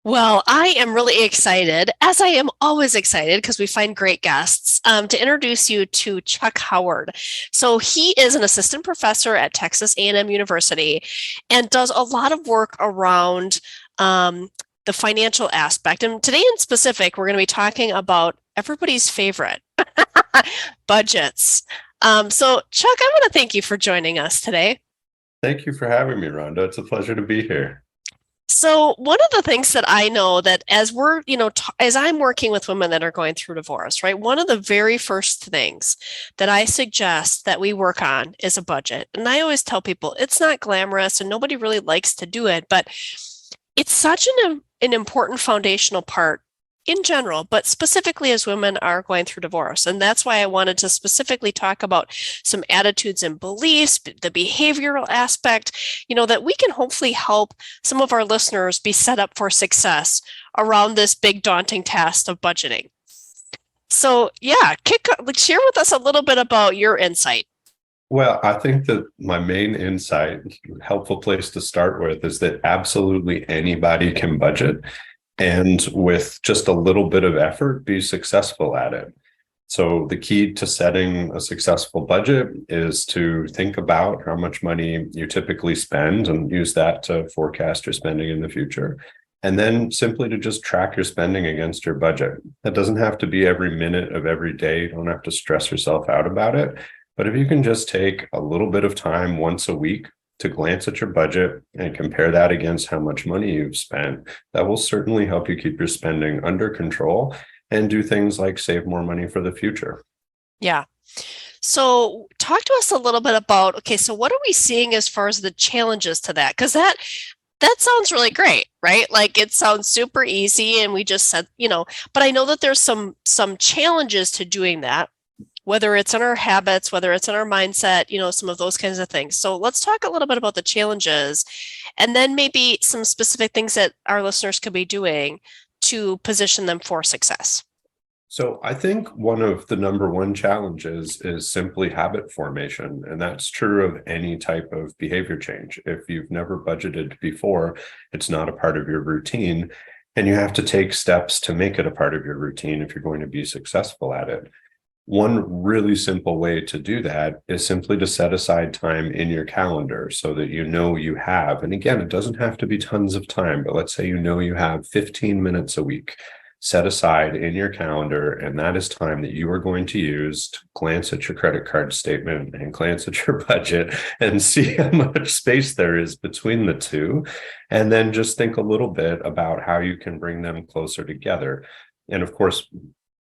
Well, I am really excited, as I am always excited because we find great guests, to introduce you to Chuck Howard. So he is an assistant professor at Texas A&M University and does a lot of work around um, the financial aspect. And today in specific, we're going to be talking about everybody's favorite budgets. So Chuck, I want to thank you for joining us today. Thank you for having me, Rhonda. It's a pleasure to be here. So one of the things that I know that as we're, as I'm working with women that are going through divorce, right? One of the very first things that I suggest that we work on is a budget. And I always tell people it's not glamorous and nobody really likes to do it, but it's such an important foundational part in general, but specifically as women are going through divorce. And that's why I wanted to specifically talk about some attitudes and beliefs, the behavioral aspect, that we can hopefully help some of our listeners be set up for success around this big daunting task of budgeting. So yeah, share with us a little bit about your insight. Well, I think that my main insight, helpful place to start with, is that absolutely anybody can budget and with just a little bit of effort, be successful at it. So the key to setting a successful budget is to think about how much money you typically spend and use that to forecast your spending in the future. And then simply to just track your spending against your budget. That doesn't have to be every minute of every day. You don't have to stress yourself out about it. But if you can just take a little bit of time once a week to glance at your budget and compare that against how much money you've spent, that will certainly help you keep your spending under control and do things like save more money for the future. Yeah. So talk to us a little bit about, okay, so what are we seeing as far as the challenges to that? Because that sounds really great, right? Like it sounds super easy and we just said, but I know that there's some challenges to doing that, whether it's in our habits, whether it's in our mindset, some of those kinds of things. So let's talk a little bit about the challenges and then maybe some specific things that our listeners could be doing to position them for success. So I think one of the number one challenges is simply habit formation. And that's true of any type of behavior change. If you've never budgeted before, it's not a part of your routine. And you have to take steps to make it a part of your routine if you're going to be successful at it. One really simple way to do that is simply to set aside time in your calendar so that you know you have, and again, it doesn't have to be tons of time, but let's say you have 15 minutes a week set aside in your calendar, and that is time that you are going to use to glance at your credit card statement and glance at your budget and see how much space there is between the two. And then just think a little bit about how you can bring them closer together. And of course,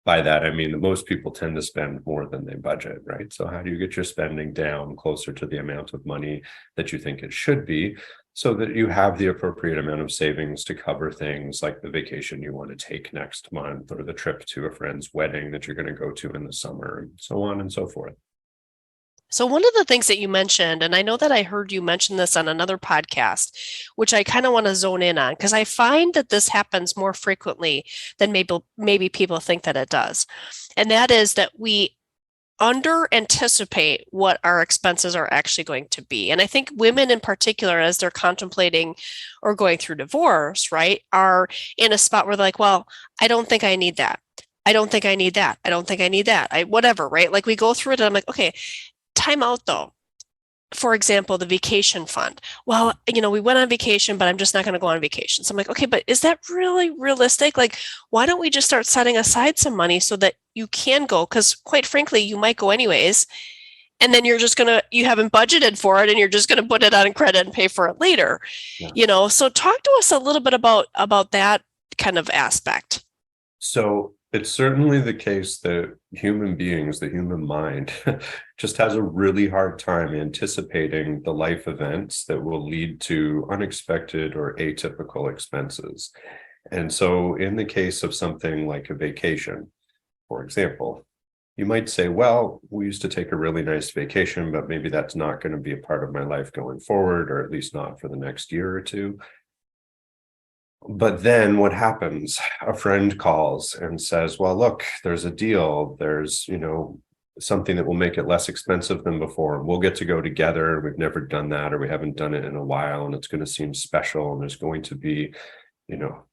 by that, I mean that most people tend to spend more than they budget, right? So how do you get your spending down closer to the amount of money that you think it should be so that you have the appropriate amount of savings to cover things like the vacation you want to take next month or the trip to a friend's wedding that you're going to go to in the summer and so on and so forth. So one of the things that you mentioned, and I know that I heard you mention this on another podcast, which I kind of want to zone in on because I find that this happens more frequently than maybe people think that it does. And that is that we under anticipate what our expenses are actually going to be. And I think women in particular, as they're contemplating or going through divorce, right, are in a spot where they're like, well, I don't think I need that. I don't think I need that. I don't think I need that. Whatever, right? Like we go through it and I'm like, okay, time out though. For example, the vacation fund. Well, we went on vacation, but I'm just not going to go on vacation. So I'm like, okay, but is that really realistic? Like, why don't we just start setting aside some money so that you can go? Because quite frankly, you might go anyways. And then you haven't budgeted for it and you're just going to put it on credit and pay for it later. Yeah. So talk to us a little bit about that kind of aspect. So it's certainly the case that human beings, the human mind, just has a really hard time anticipating the life events that will lead to unexpected or atypical expenses. And so, in the case of something like a vacation, for example, you might say, well, we used to take a really nice vacation, but maybe that's not going to be a part of my life going forward, or at least not for the next year or two. But then what happens? A friend calls and says, well, look, there's a deal. There's, something that will make it less expensive than before. We'll get to go together. We've never done that, or we haven't done it in a while, and it's going to seem special. And there's going to be, you know,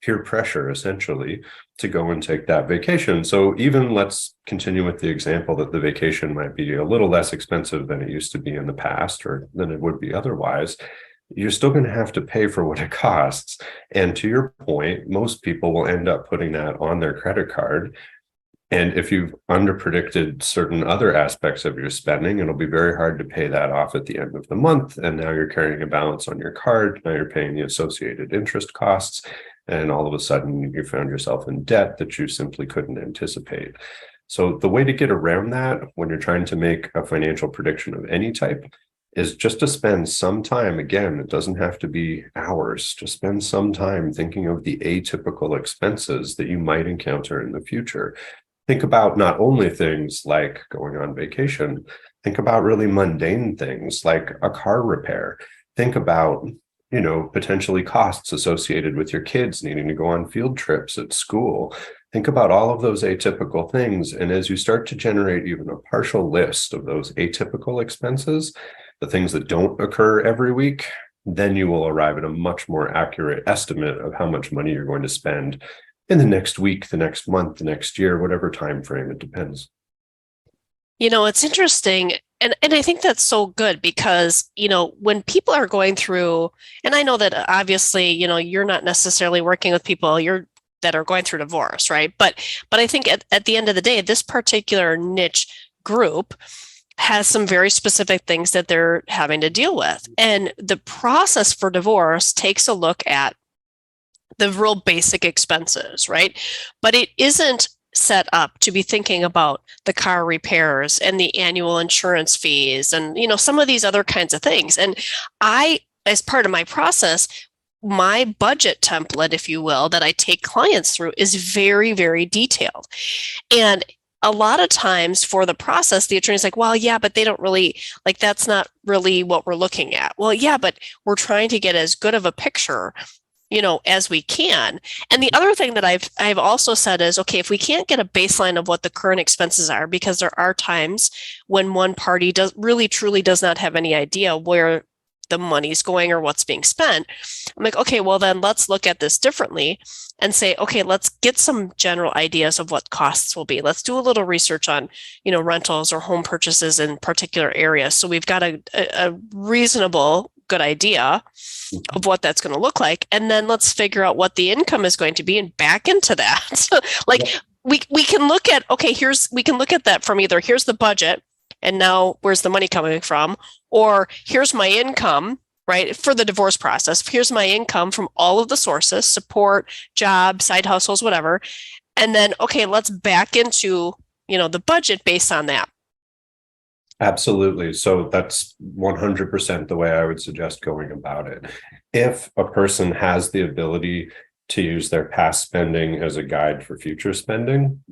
peer pressure essentially to go and take that vacation. So even let's continue with the example that the vacation might be a little less expensive than it used to be in the past or than it would be otherwise. You're still going to have to pay for what it costs. And to your point, most people will end up putting that on their credit card. And if you've underpredicted certain other aspects of your spending, it'll be very hard to pay that off at the end of the month. And now you're carrying a balance on your card. Now you're paying the associated interest costs. And all of a sudden, you found yourself in debt that you simply couldn't anticipate. So the way to get around that when you're trying to make a financial prediction of any type is just to spend some time. Again, it doesn't have to be hours, just spend some time thinking of the atypical expenses that you might encounter in the future. Think about not only things like going on vacation, think about really mundane things like a car repair. Think about, potentially costs associated with your kids needing to go on field trips at school. Think about all of those atypical things. And as you start to generate even a partial list of those atypical expenses, the things that don't occur every week, then you will arrive at a much more accurate estimate of how much money you're going to spend in the next week, the next month, the next year, whatever time frame, it depends. It's interesting. And I think that's so good because, when people are going through, and I know that obviously, you're not necessarily working with people that are going through divorce, right? But I think at the end of the day, this particular niche group has some very specific things that they're having to deal with. And the process for divorce takes a look at the real basic expenses, right? But it isn't set up to be thinking about the car repairs and the annual insurance fees and, some of these other kinds of things. And as part of my process, my budget template, if you will, that I take clients through is very, very detailed. And a lot of times for the process, the attorney's like, well, yeah, but they don't really, that's not really what we're looking at. Well, yeah, but we're trying to get as good of a picture, as we can. And the other thing that I've also said is, okay, if we can't get a baseline of what the current expenses are, because there are times when one party truly does not have any idea where the money's going or what's being spent. I'm like, okay, well then let's look at this differently and say, okay, let's get some general ideas of what costs will be. Let's do a little research on, rentals or home purchases in particular areas. So we've got a reasonable, good idea of what that's going to look like. And then let's figure out what the income is going to be and back into that. We can look at, okay, we can look at that from either here's the budget and now where's the money coming from? Or here's my income, right? For the divorce process, here's my income from all of the sources, support, job, side hustles, whatever. And then, okay, let's back into, the budget based on that. Absolutely. So that's 100% the way I would suggest going about it. If a person has the ability to use their past spending as a guide for future spending,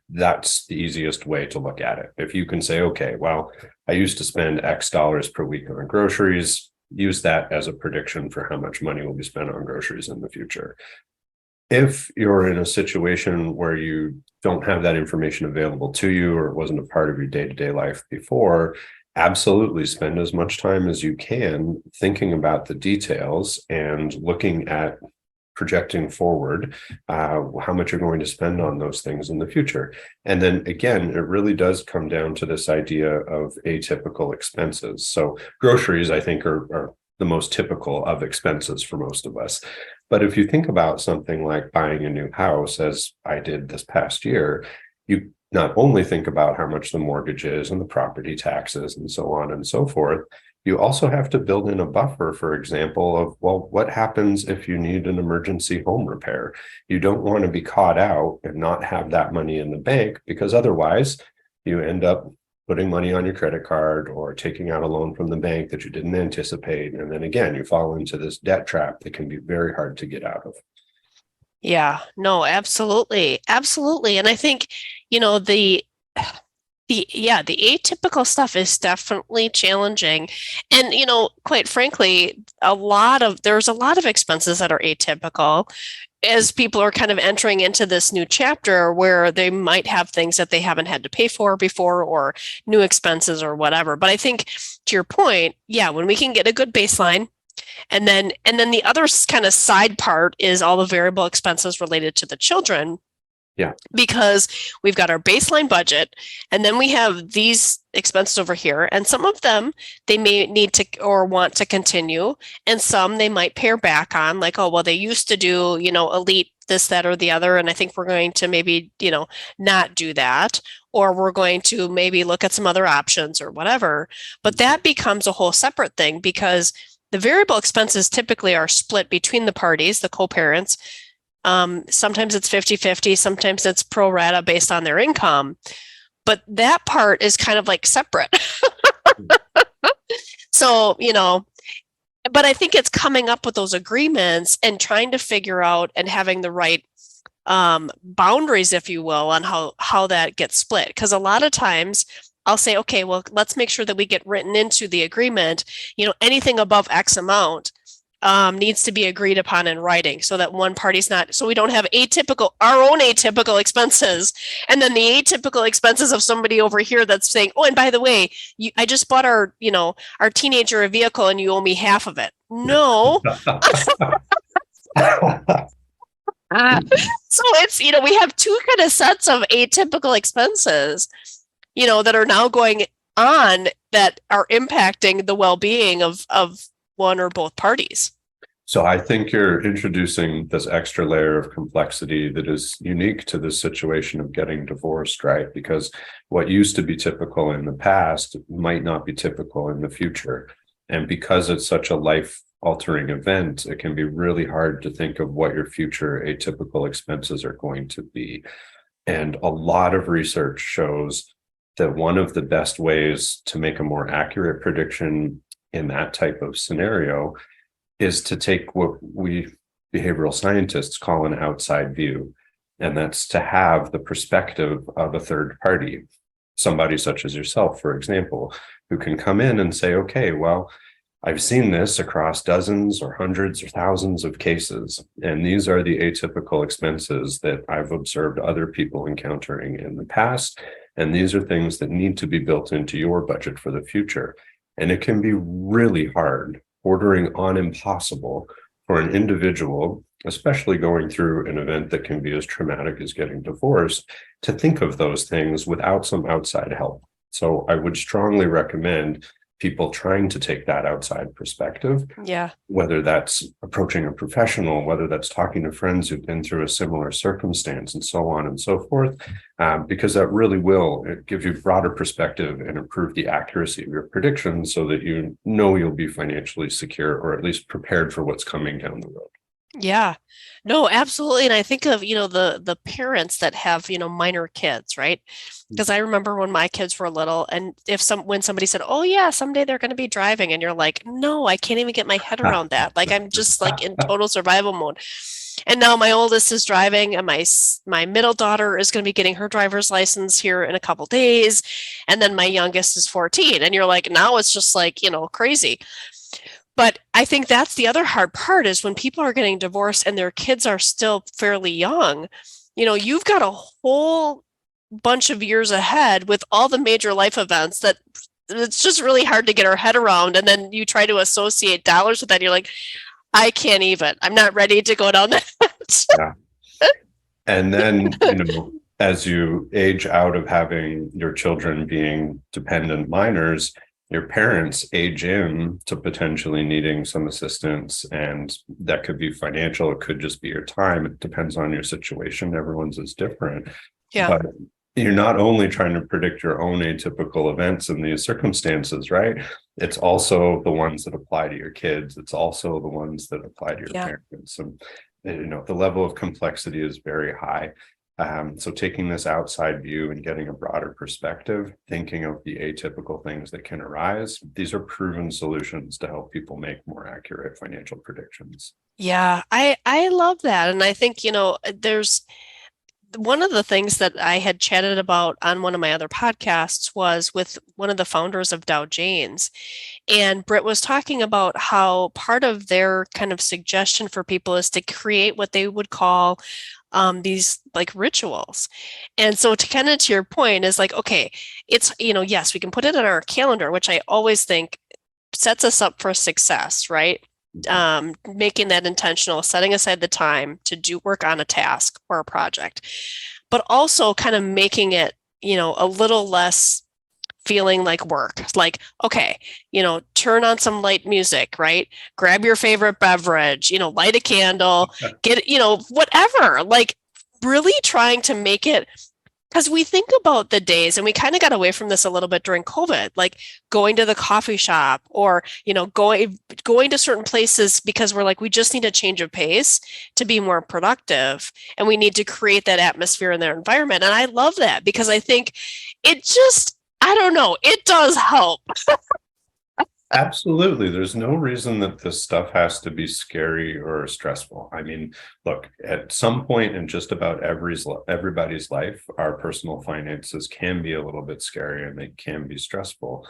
that's the easiest way to look at it. If you can say, okay, well, I used to spend X dollars per week on groceries, use that as a prediction for how much money will be spent on groceries in the future. If you're in a situation where you don't have that information available to you or it wasn't a part of your day-to-day life before, absolutely spend as much time as you can thinking about the details and looking at projecting forward how much you're going to spend on those things in the future. And then again, it really does come down to this idea of atypical expenses. So groceries, I think, are the most typical of expenses for most of us. But if you think about something like buying a new house, as I did this past year, you not only think about how much the mortgage is and the property taxes and so on and so forth, you also have to build in a buffer, for example, of, well, what happens if you need an emergency home repair? You don't want to be caught out and not have that money in the bank, because otherwise you end up putting money on your credit card or taking out a loan from the bank that you didn't anticipate. And then again, you fall into this debt trap that can be very hard to get out of. Yeah, no, absolutely. Absolutely. And I think, the atypical stuff is definitely challenging. And, quite frankly, there's a lot of expenses that are atypical as people are kind of entering into this new chapter where they might have things that they haven't had to pay for before or new expenses or whatever. But I think to your point, yeah, when we can get a good baseline, And then the other kind of side part is all the variable expenses related to the children. Yeah. Because we've got our baseline budget, and then we have these expenses over here, and some of them they may need to or want to continue, and some they might pare back on, like, oh, well, they used to do, elite this, that, or the other, and I think we're going to maybe, not do that, or we're going to maybe look at some other options or whatever. But that becomes a whole separate thing because the variable expenses typically are split between the parties, the co-parents. Sometimes it's 50-50, sometimes it's pro rata based on their income, but that part is kind of like separate. So, but I think it's coming up with those agreements and trying to figure out and having the right boundaries, if you will, on how that gets split. Because a lot of times I'll say, okay, well, let's make sure that we get written into the agreement, anything above X amount needs to be agreed upon in writing so that one party's not, so we don't have our own atypical expenses. And then the atypical expenses of somebody over here that's saying, oh, and by the way, I just bought our teenager a vehicle and you owe me half of it. No. So it's, we have two kind of sets of atypical expenses, that are now going on that are impacting the well-being of one or both parties. So I think you're introducing this extra layer of complexity that is unique to this situation of getting divorced, right? Because what used to be typical in the past might not be typical in the future. And because it's such a life-altering event, it can be really hard to think of what your future atypical expenses are going to be. And a lot of research shows that one of the best ways to make a more accurate prediction in that type of scenario is to take what we behavioral scientists call an outside view. And that's to have the perspective of a third party, somebody such as yourself, for example, who can come in and say, okay, well, I've seen this across dozens or hundreds or thousands of cases, and these are the atypical expenses that I've observed other people encountering in the past. And these are things that need to be built into your budget for the future. And it can be really hard, bordering on impossible, for an individual, especially going through an event that can be as traumatic as getting divorced, to think of those things without some outside help. So I would strongly recommend people trying to take that outside perspective. Yeah. Whether that's approaching a professional, whether that's talking to friends who've been through a similar circumstance, and so on and so forth, because that really will give you broader perspective and improve the accuracy of your predictions so that you'll be financially secure, or at least prepared for what's coming down the road. Yeah, no, absolutely. And I think of, the parents that have, minor kids, right? Because I remember when my kids were little, and when somebody said, oh yeah, someday they're going to be driving, and you're like, no, I can't even get my head around that. Like, I'm just like in total survival mode. And now my oldest is driving, and my middle daughter is going to be getting her driver's license here in a couple days. And then my youngest is 14. And you're like, now it's just like, crazy. But I think that's the other hard part, is when people are getting divorced and their kids are still fairly young, you've got a whole bunch of years ahead with all the major life events that it's just really hard to get our head around. And then you try to associate dollars with that. You're like, I can't even, I'm not ready to go down that. Yeah. And then, as you age out of having your children being dependent minors, your parents age in to potentially needing some assistance, and that could be financial. It could just be your time. It depends on your situation. Everyone's is different. Yeah. But you're not only trying to predict your own atypical events in these circumstances, right? It's also the ones that apply to your kids. It's also the ones that apply to your parents. And, the level of complexity is very high. So taking this outside view and getting a broader perspective, thinking of the atypical things that can arise, these are proven solutions to help people make more accurate financial predictions. Yeah, I love that. And I think, there's one of the things that I had chatted about on one of my other podcasts was with one of the founders of Dow Janes. And Britt was talking about how part of their kind of suggestion for people is to create what they would call these like rituals. And so to your point is like, okay, it's, yes, we can put it in our calendar, which I always think sets us up for success, right? making that intentional, setting aside the time to do work on a task or a project, but also kind of making it, a little less feeling like work. Like, okay, turn on some light music, right? Grab your favorite beverage, light a candle, get, whatever. Like, really trying to make it, because we think about the days, and we kind of got away from this a little bit during COVID, like going to the coffee shop, or, going to certain places because we're like, we just need a change of pace to be more productive. And we need to create that atmosphere in their environment. And I love that, because I think it just, I don't know, it does help. Absolutely. There's no reason that this stuff has to be scary or stressful. I mean, look, at some point in just about everybody's life, our personal finances can be a little bit scary and they can be stressful.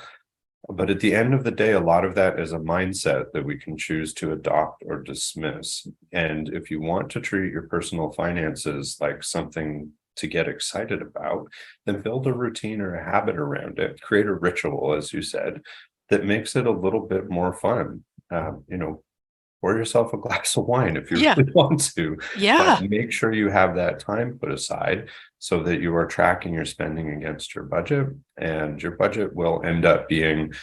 But at the end of the day, a lot of that is a mindset that we can choose to adopt or dismiss. And if you want to treat your personal finances like something to get excited about, then build a routine or a habit around it. Create a ritual, as you said, that makes it a little bit more fun. Pour yourself a glass of wine if you Yeah. really want to, Yeah. but make sure you have that time put aside so that you are tracking your spending against your budget, and your budget will end up being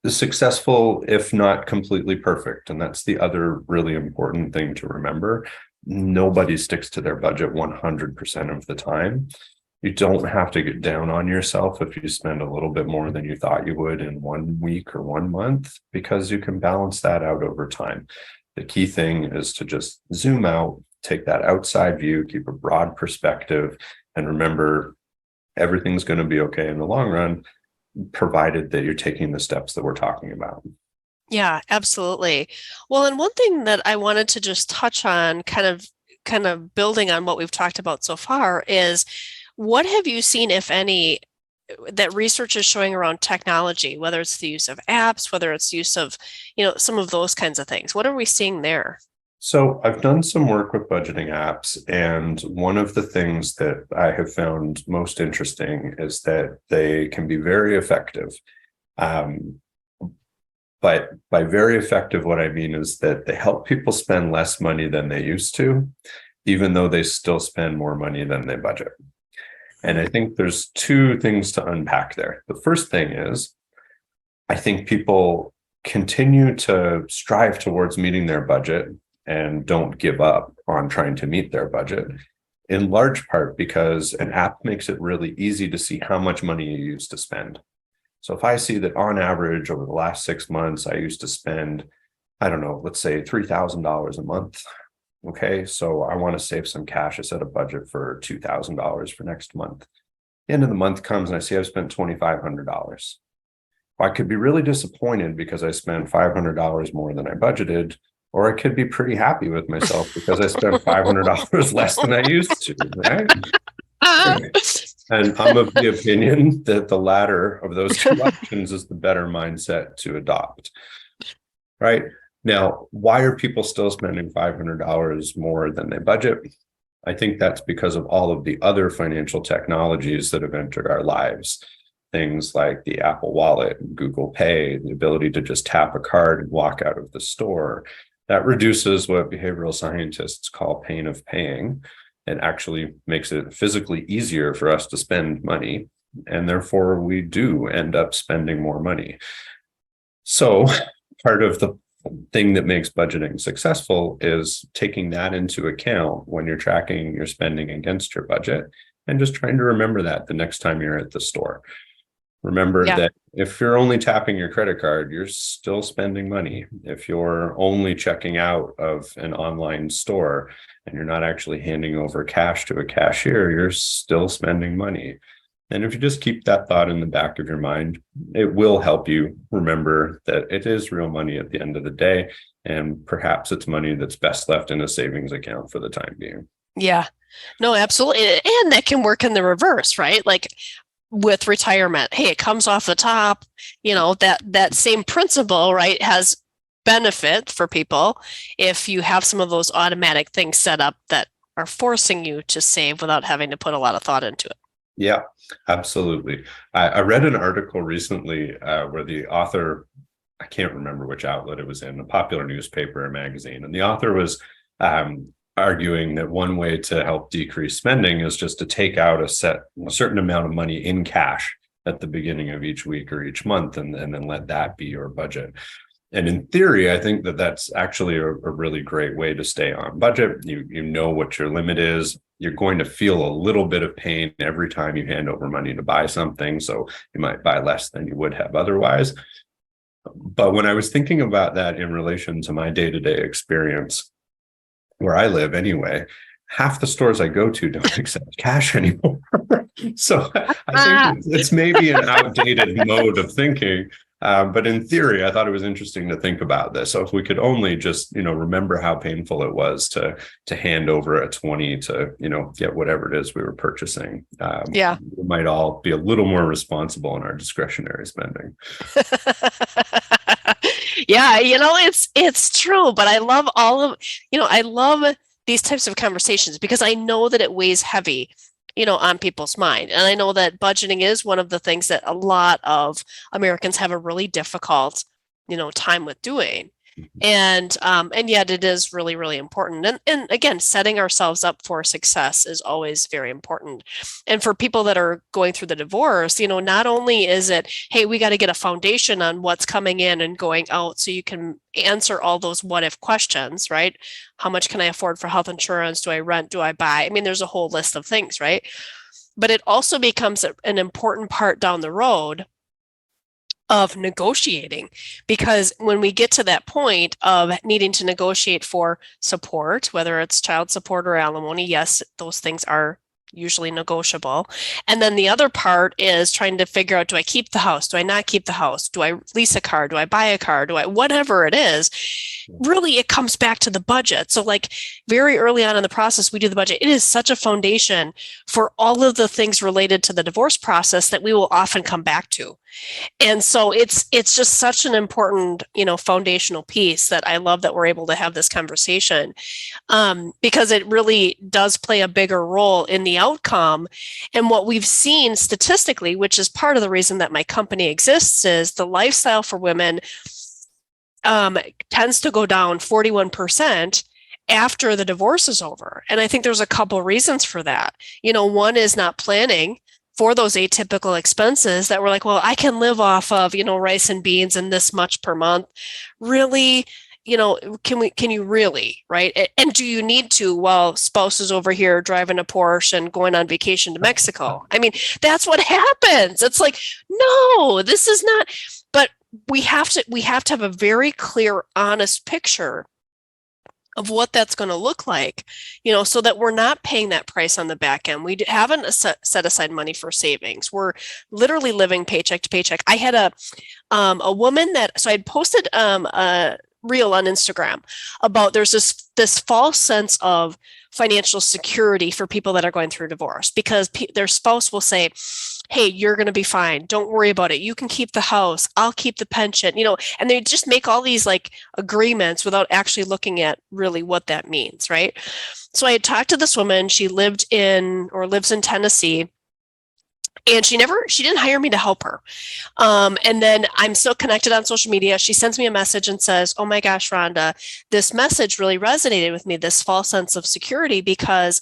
successful, if not completely perfect. And that's the other really important thing to remember. Nobody sticks to their budget 100% of the time. You don't have to get down on yourself if you spend a little bit more than you thought you would in 1 week or 1 month, because you can balance that out over time. The key thing is to just zoom out, take that outside view, keep a broad perspective, and remember everything's going to be okay in the long run, provided that you're taking the steps that we're talking about. Yeah, absolutely. Well, and one thing that I wanted to just touch on, kind of building on what we've talked about so far, is what have you seen, if any, that research is showing around technology, whether it's the use of apps, whether it's use of, some of those kinds of things? What are we seeing there? So I've done some work with budgeting apps, and one of the things that I have found most interesting is that they can be very effective. But by very effective, what I mean is that they help people spend less money than they used to, even though they still spend more money than they budget. And I think there's two things to unpack there. The first thing is, I think people continue to strive towards meeting their budget and don't give up on trying to meet their budget, in large part because an app makes it really easy to see how much money you used to spend. So if I see that on average over the last 6 months, I used to spend, I don't know, let's say $3,000 a month. Okay, so I want to save some cash. I set a budget for $2,000 for next month. The end of the month comes and I see I've spent $2,500. I could be really disappointed because I spent $500 more than I budgeted, or I could be pretty happy with myself because I spent $500 less than I used to, right? And I'm of the opinion that the latter of those two options is the better mindset to adopt, right? Now, why are people still spending $500 more than they budget? I think that's because of all of the other financial technologies that have entered our lives. Things like the Apple Wallet, Google Pay, the ability to just tap a card and walk out of the store. That reduces what behavioral scientists call pain of paying. It actually makes it physically easier for us to spend money, and therefore we do end up spending more money. So part of the thing that makes budgeting successful is taking that into account when you're tracking your spending against your budget, and just trying to remember that the next time you're at the store. Remember that if you're only tapping your credit card, you're still spending money. If you're only checking out of an online store and you're not actually handing over cash to a cashier, you're still spending money. And if you just keep that thought in the back of your mind, it will help you remember that it is real money at the end of the day. And perhaps it's money that's best left in a savings account for the time being. Yeah, no, absolutely. And that can work in the reverse, right? Like with retirement, hey, it comes off the top, that same principle, right, has benefit for people if you have some of those automatic things set up that are forcing you to save without having to put a lot of thought into it. Yeah, absolutely. I read an article recently where the author I can't remember which outlet it was in, a popular newspaper or magazine. And the author was arguing that one way to help decrease spending is just to take out a certain amount of money in cash at the beginning of each week or each month, and then let that be your budget. And in theory, I think that that's actually a really great way to stay on budget. You know what your limit is. You're going to feel a little bit of pain every time you hand over money to buy something. So you might buy less than you would have otherwise. But when I was thinking about that in relation to my day-to-day experience, where I live anyway, half the stores I go to don't accept cash anymore. So I think it's maybe an outdated mode of thinking. But in theory, I thought it was interesting to think about this. So if we could only just, remember how painful it was to hand over a 20 to, get whatever it is we were purchasing. We might all be a little more responsible in our discretionary spending. Yeah, it's true, but I love I love these types of conversations because I know that it weighs heavy on people's mind. And I know that budgeting is one of the things that a lot of Americans have a really difficult, time with doing. And yet it is really, really important. And again, setting ourselves up for success is always very important. And for people that are going through the divorce, not only is it, hey, we got to get a foundation on what's coming in and going out so you can answer all those what if questions, right? How much can I afford for health insurance? Do I rent? Do I buy? I mean, there's a whole list of things, right? But it also becomes an important part down the road of negotiating, because when we get to that point of needing to negotiate for support, whether it's child support or alimony, yes, those things are usually negotiable. And then the other part is trying to figure out, do I keep the house? Do I not keep the house? Do I lease a car? Do I buy a car? Whatever it is, really it comes back to the budget. So like very early on in the process, we do the budget. It is such a foundation for all of the things related to the divorce process that we will often come back to. And so it's just such an important, foundational piece that I love that we're able to have this conversation, because it really does play a bigger role in the outcome. And what we've seen statistically, which is part of the reason that my company exists, is the lifestyle for women tends to go down 41% after the divorce is over. And I think there's a couple reasons for that. One is not planning for those atypical expenses that we're like, well, I can live off of, rice and beans and this much per month. Really, can you really, right? And do you need to while spouse is over here driving a Porsche and going on vacation to Mexico? I mean, that's what happens. It's like, no, this is not, but we have to have a very clear, honest picture of what that's going to look like, so that we're not paying that price on the back end. We haven't set aside money for savings. We're literally living paycheck to paycheck. I had a woman so I'd posted a reel on Instagram about there's this false sense of financial security for people that are going through divorce, because their spouse will say, hey, you're going to be fine. Don't worry about it. You can keep the house. I'll keep the pension, and they just make all these like agreements without actually looking at really what that means. Right. So I had talked to this woman. She lives in Tennessee, and she didn't hire me to help her. And then I'm still connected on social media. She sends me a message and says, oh my gosh, Rhonda, this message really resonated with me, this false sense of security, because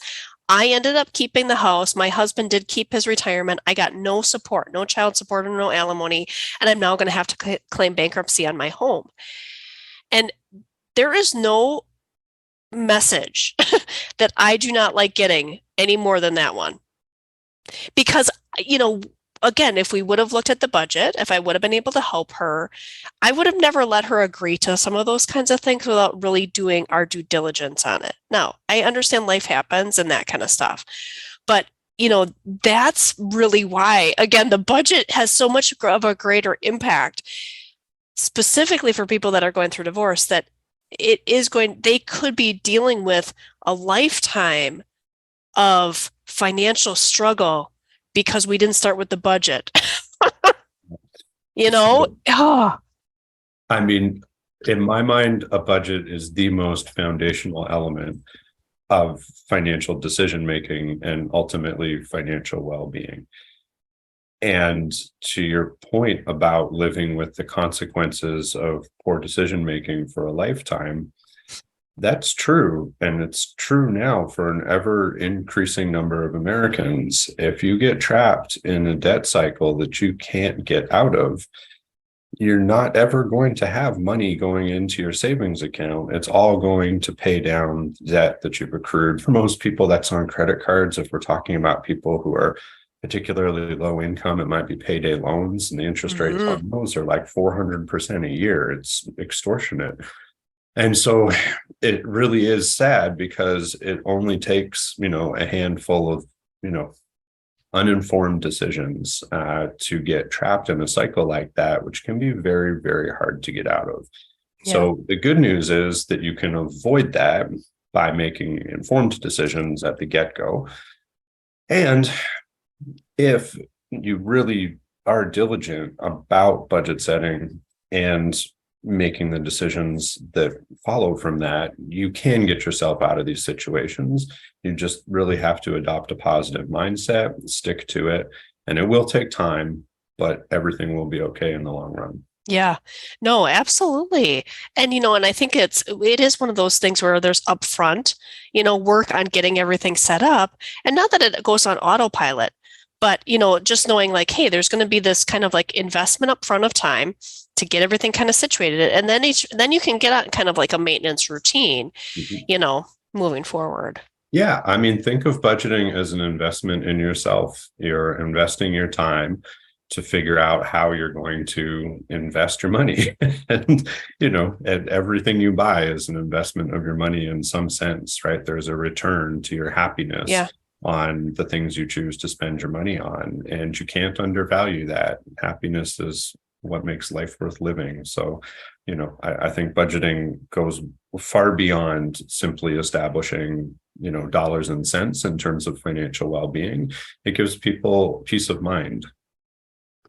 I ended up keeping the house. My husband did keep his retirement. I got no support, no child support or no alimony. And I'm now going to have to claim bankruptcy on my home. And there is no message that I do not like getting any more than that one. Because, again, if we would have looked at the budget, if I would have been able to help her, I would have never let her agree to some of those kinds of things without really doing our due diligence on it. Now, I understand life happens and that kind of stuff, but that's really why, again, the budget has so much of a greater impact, specifically for people that are going through divorce, that they could be dealing with a lifetime of financial struggle because we didn't start with the budget. Oh. I mean, in my mind, a budget is the most foundational element of financial decision making and ultimately financial well-being. And to your point about living with the consequences of poor decision making for a lifetime, that's true. And it's true now for an ever increasing number of Americans. If you get trapped in a debt cycle that you can't get out of, you're not ever going to have money going into your savings account. It's all going to pay down debt that you've accrued. For most people, that's on credit cards. If we're talking about people who are particularly low income, it might be payday loans, and the interest rates Mhm. on those are like 400% a year. It's extortionate. And so it really is sad because it only takes, a handful of, you know, uninformed decisions to get trapped in a cycle like that, which can be very, very hard to get out of. Yeah. So the good news is that you can avoid that by making informed decisions at the get-go. And if you really are diligent about budget setting and making the decisions that follow from that, you can get yourself out of these situations. You just really have to adopt a positive mindset, stick to it, and it will take time, but everything will be okay in the long run. Yeah, no, absolutely. And and I think it is one of those things where there's upfront, work on getting everything set up. And not that it goes on autopilot, but just knowing like, hey, there's going to be this kind of like investment up front of time to get everything kind of situated. And then you can get on kind of like a maintenance routine, Mhm. moving forward. Yeah, I mean, think of budgeting as an investment in yourself. You're investing your time to figure out how you're going to invest your money. And, and everything you buy is an investment of your money in some sense, right? There's a return to your happiness Yeah. on the things you choose to spend your money on. And you can't undervalue that. Happiness is what makes life worth living. So, I think budgeting goes far beyond simply establishing, dollars and cents in terms of financial well-being. It gives people peace of mind.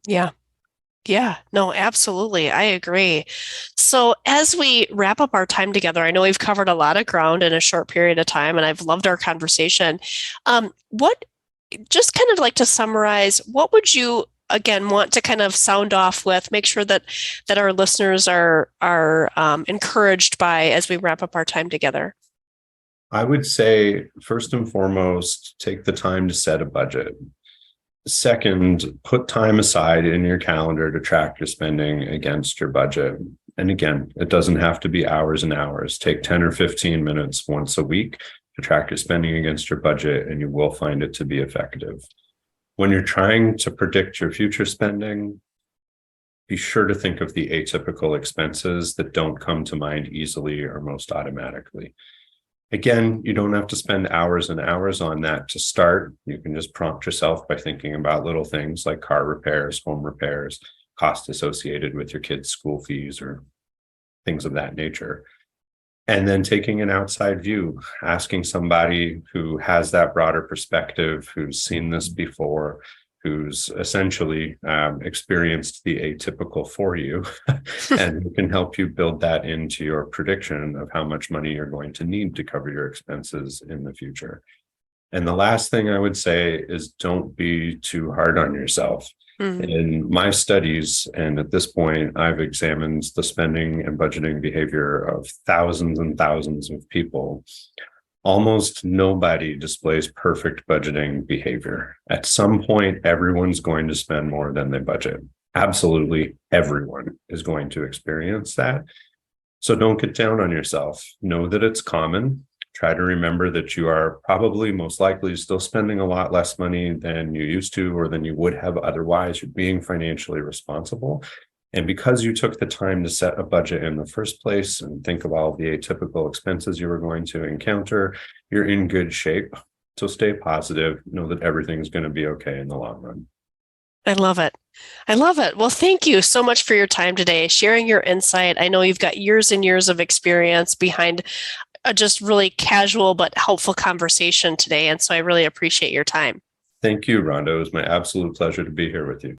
Yeah. Yeah, no, absolutely. I agree. So, as we wrap up our time together, I know we've covered a lot of ground in a short period of time, and I've loved our conversation. What, just kind of like to summarize, what would you again want to kind of sound off with? Make sure that our listeners are encouraged by as we wrap up our time together. I would say, first and foremost, take the time to set a budget. Second, put time aside in your calendar to track your spending against your budget. And again, it doesn't have to be hours and hours. Take 10 or 15 minutes once a week to track your spending against your budget, and you will find it to be effective. When you're trying to predict your future spending, be sure to think of the atypical expenses that don't come to mind easily or most automatically. Again, you don't have to spend hours and hours on that to start. You can just prompt yourself by thinking about little things like car repairs, home repairs, costs associated with your kids' school fees, or things of that nature. And then taking an outside view, asking somebody who has that broader perspective, who's seen this before, who's essentially experienced the atypical for you, and who can help you build that into your prediction of how much money you're going to need to cover your expenses in the future. And the last thing I would say is, don't be too hard on yourself. Mhm. In my studies, and at this point, I've examined the spending and budgeting behavior of thousands and thousands of people. Almost nobody displays perfect budgeting behavior. At some point, everyone's going to spend more than they budget. Absolutely everyone is going to experience that. So don't get down on yourself. Know that it's common. Try to remember that you are probably most likely still spending a lot less money than you used to or than you would have otherwise. You're being financially responsible. And because you took the time to set a budget in the first place and think of all the atypical expenses you were going to encounter, you're in good shape. So stay positive. Know that everything's going to be okay in the long run. I love it. I love it. Well, thank you so much for your time today, sharing your insight. I know you've got years and years of experience behind a just really casual but helpful conversation today. And so I really appreciate your time. Thank you, Rhonda. It was my absolute pleasure to be here with you.